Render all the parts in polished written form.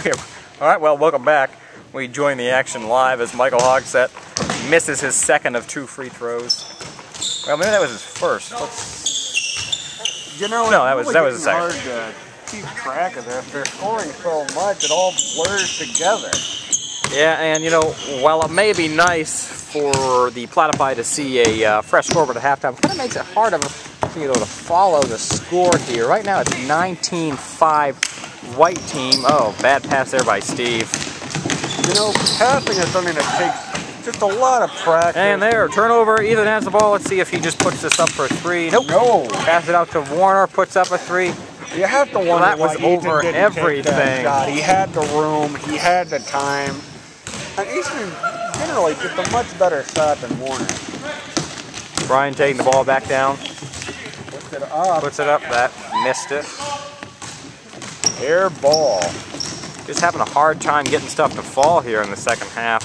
All right, well, welcome back. We join the action live as Michael Hogsett misses his second of 2 free throws. Well, maybe that was his first. You know, no, that was the second. Hard to keep track of this. They're scoring so much, it all blurs together. Yeah, and you know, while it may be nice for the Platypi to see a fresh scoreboard at halftime, it kind of makes it hard to follow the score here. Right now, it's 19-5. White team. Oh, bad pass there by Steve. You know, passing is something that takes just a lot of practice. And there, turnover. Ethan has the ball. Let's see if he just puts this up for a 3. Nope. No. Pass it out to Warner. Puts up a 3. You have to wonder that was why over Ethan didn't everything. Take that shot. He had the room. He had the time. And Easton generally gets a much better shot than Warner. Brian taking the ball back down. Puts it up. Puts it up. That missed it. Air ball. Just having a hard time getting stuff to fall here in the second half.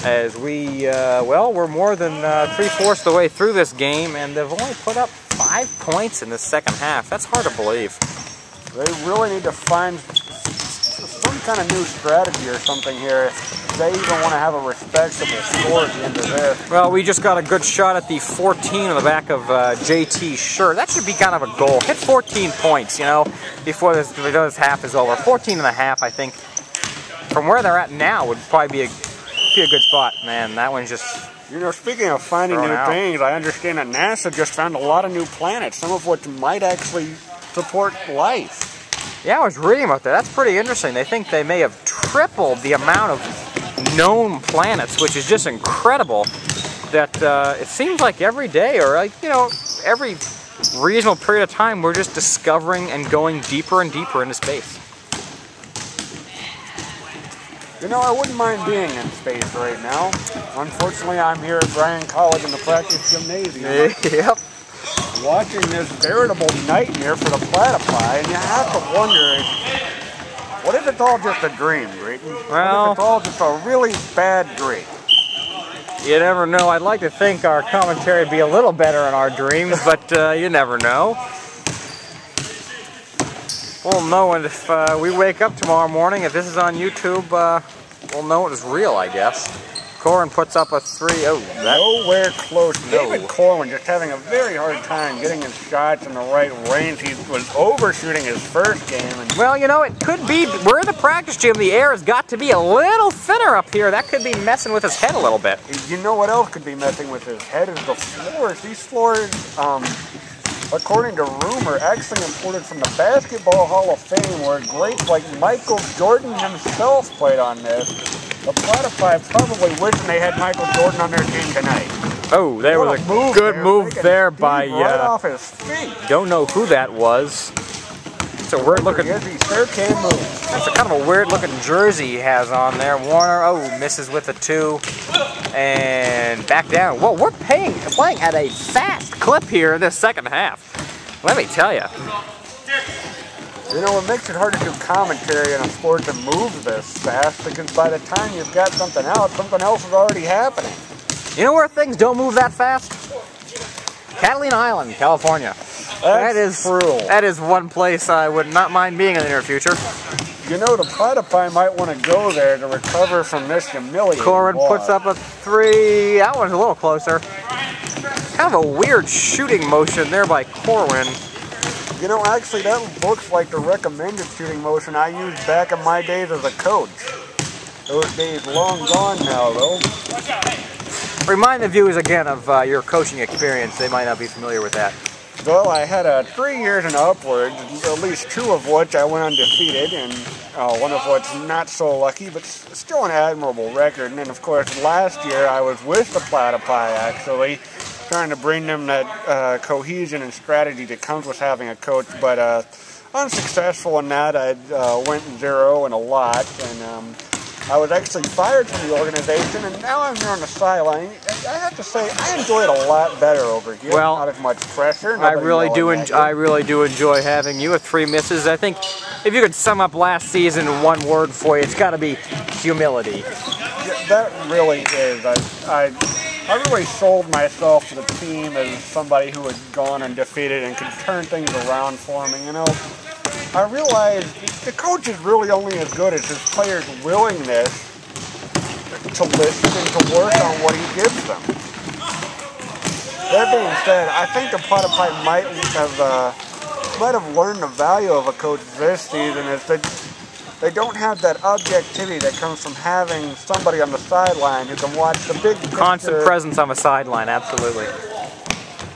As we, well, we're more than 3/4 the way through this game, and they've only put up 5 points in the second half. That's hard to believe. They really need to find some kind of new strategy or something here. They even want to have a respectable score at the end of this. Well, we just got a good shot at the 14 on the back of JT's shirt. That should be kind of a goal. Hit 14 points, you know, before this half is over. 14 and a half, I think, from where they're at now would probably be a good spot. Man, that one's just... You know, speaking of finding new things, I understand that NASA just found a lot of new planets, some of which might actually support life. Yeah, I was reading about that. That's pretty interesting. They think they may have tripled the amount of known planets, which is just incredible. That it seems like every day, or like, you know, every reasonable period of time, we're just discovering and going deeper and deeper into space. You know, I wouldn't mind being in space right now. Unfortunately, I'm here at Bryan College in the practice gymnasium. Yep. Watching this veritable nightmare for the platypi, and you have to wonder, what if it's all just a dream, Drayton? Well, what if it's all just a really bad dream? You never know. I'd like to think our commentary would be a little better in our dreams, but you never know. We'll know if we wake up tomorrow morning. If this is on YouTube, we'll know it was real, I guess. Corwin puts up a 3. Oh, nowhere close. David Corwin just having a very hard time getting his shots in the right range. He was overshooting his first game. And well, you know, it could be, we're in the practice gym. The air has got to be a little thinner up here. That could be messing with his head a little bit. You know what else could be messing with his head is the floors. These floors, according to rumor, actually imported from the Basketball Hall of Fame, where greats like Michael Jordan himself played on this. The Platypi probably wishing they had Michael Jordan on their team tonight. Oh, there was a good move there by... right off his feet. Don't know who that was. It's a weird looking... Yes, he sure can move. That's a kind of a weird looking jersey he has on there. Warner, oh, misses with a 2. And back down. Whoa, we're playing at a fast clip here in this second half. Let me tell you. You know, it makes it hard to do commentary in a sport that moves this fast, because by the time you've got something out, something else is already happening. You know where things don't move that fast? Catalina Island, California. That is one place I would not mind being in the near future. You know, the Platypi might want to go there to recover from this humiliating Corwin loss. puts up a 3. That one's a little closer. Kind of a weird shooting motion there by Corwin. You know, actually, that looks like the recommended shooting motion I used back in my days as a coach. Those days long gone now, though. Remind the viewers again of your coaching experience. They might not be familiar with that. Well, I had 3 years and upwards, at least 2 of which I went undefeated, and one of which not so lucky, but still an admirable record. And then, of course, last year I was with the Platypi, actually, trying to bring them that cohesion and strategy that comes with having a coach, but unsuccessful in that. I went 0 and a lot, and I was actually fired from the organization, and now I'm here on the sideline. I have to say, I enjoy it a lot better over here. Well, not as much pressure. I really do enjoy having you with 3 misses. I think if you could sum up last season in one word for you, it's got to be humility. Yeah, that really is. I really sold myself to the team as somebody who had gone undefeated and could turn things around for me, you know. I realized the coach is really only as good as his players' willingness to listen and to work on what he gives them. That being said, I think the Platypi might have learned the value of a coach this season is that they don't have that objectivity that comes from having somebody on the sideline who can watch the big picture. Constant presence on the sideline, absolutely.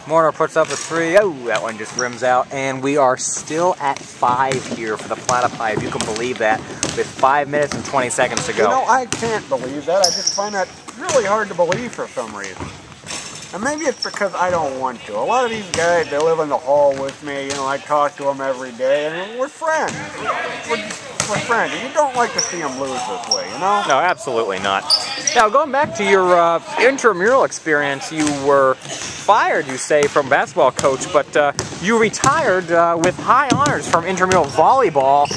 Mortar puts up a 3. Oh, that one just rims out. And we are still at 5 here for the Platypi, if you can believe that, with 5 minutes and 20 seconds to go. You know, I can't believe that. I just find that really hard to believe for some reason. And maybe it's because I don't want to. A lot of these guys, they live in the hall with me. You know, I talk to them every day, and we're friends. We're friends, and you don't like to see them lose this way, you know? No, absolutely not. Now, going back to your intramural experience, you were fired, you say, from basketball coach, but you retired with high honors from intramural volleyball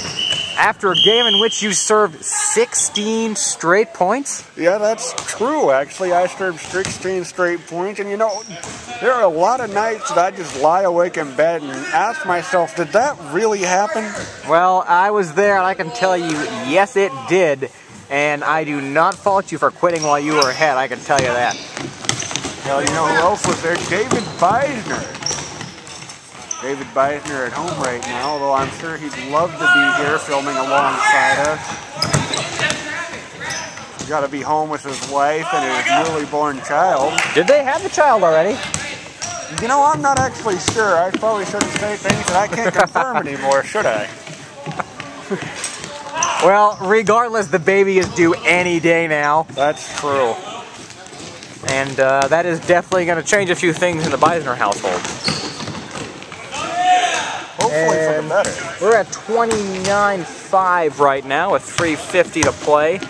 after a game in which you served 16 straight points? Yeah, that's true, actually. I served 16 straight points, and you know, there are a lot of nights that I just lie awake in bed and ask myself, did that really happen? Well, I was there, and I can tell you, yes, it did. And I do not fault you for quitting while you were ahead, I can tell you that. Well, you know who else was there? David Beisner. David Beisner at home right now, although I'm sure he'd love to be here filming alongside us. He's got to be home with his wife and his newly born child. Did they have the child already? You know, I'm not actually sure. I probably shouldn't say things that I can't confirm anymore, should I? Well, regardless, the baby is due any day now. That's true. And that is definitely going to change a few things in the Beisner household. Hopefully for the better. We're at 29-5 right now with 3:50 to play.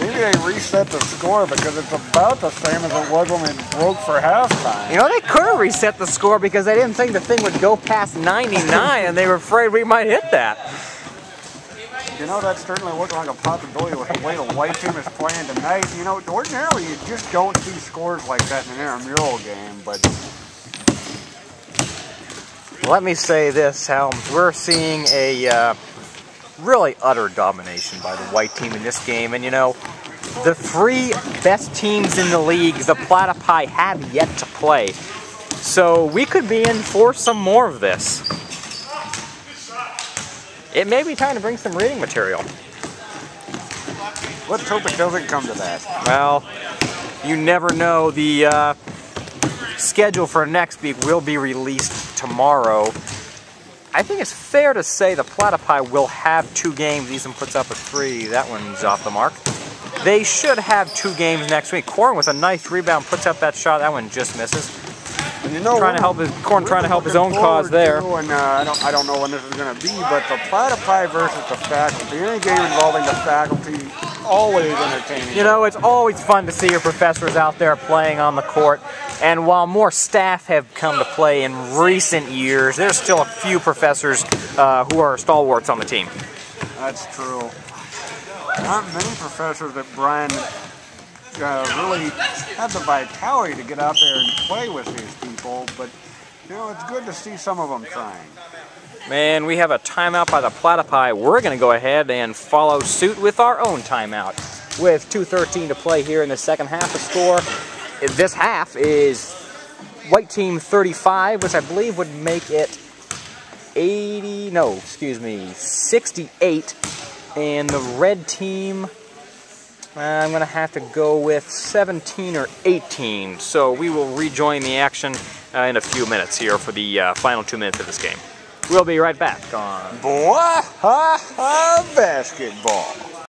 Maybe they reset the score because it's about the same as it was when we broke for halftime. You know, they could have reset the score because they didn't think the thing would go past 99 and they were afraid we might hit that. You know, that certainly looked like a possibility with the way the white team is playing tonight. You know, ordinarily you just don't see scores like that in an intramural game, but... Let me say this, Helms. We're seeing a really utter domination by the white team in this game. And, you know, the 3 best teams in the league, the Platypi, have yet to play. So we could be in for some more of this. It may be time to bring some reading material. Let's hope it doesn't come to that. Well, you never know. The schedule for next week will be released tomorrow. I think it's fair to say the Platypi will have 2 games. Ethan puts up a 3. That one's off the mark. They should have 2 games next week. Corn with a nice rebound puts up that shot. That one just misses. And you know, trying to help his own cause there. And I don't know when this is going to be, but the Platypi versus the faculty. Any game involving the faculty, always entertaining. You know, it's always fun to see your professors out there playing on the court. And while more staff have come to play in recent years, there's still a few professors who are stalwarts on the team. That's true. Not many professors that Brian really had the vitality to get out there and play with these people, but you know, it's good to see some of them trying. Man, we have a timeout by the Platypi. We're going to go ahead and follow suit with our own timeout. With 2:13 to play here in the second half, the score this half is white team 35, which I believe would make it 68, and the red team, I'm going to have to go with 17 or 18. So we will rejoin the action in a few minutes here for the final 2 minutes of this game. We'll be right back on Basketball.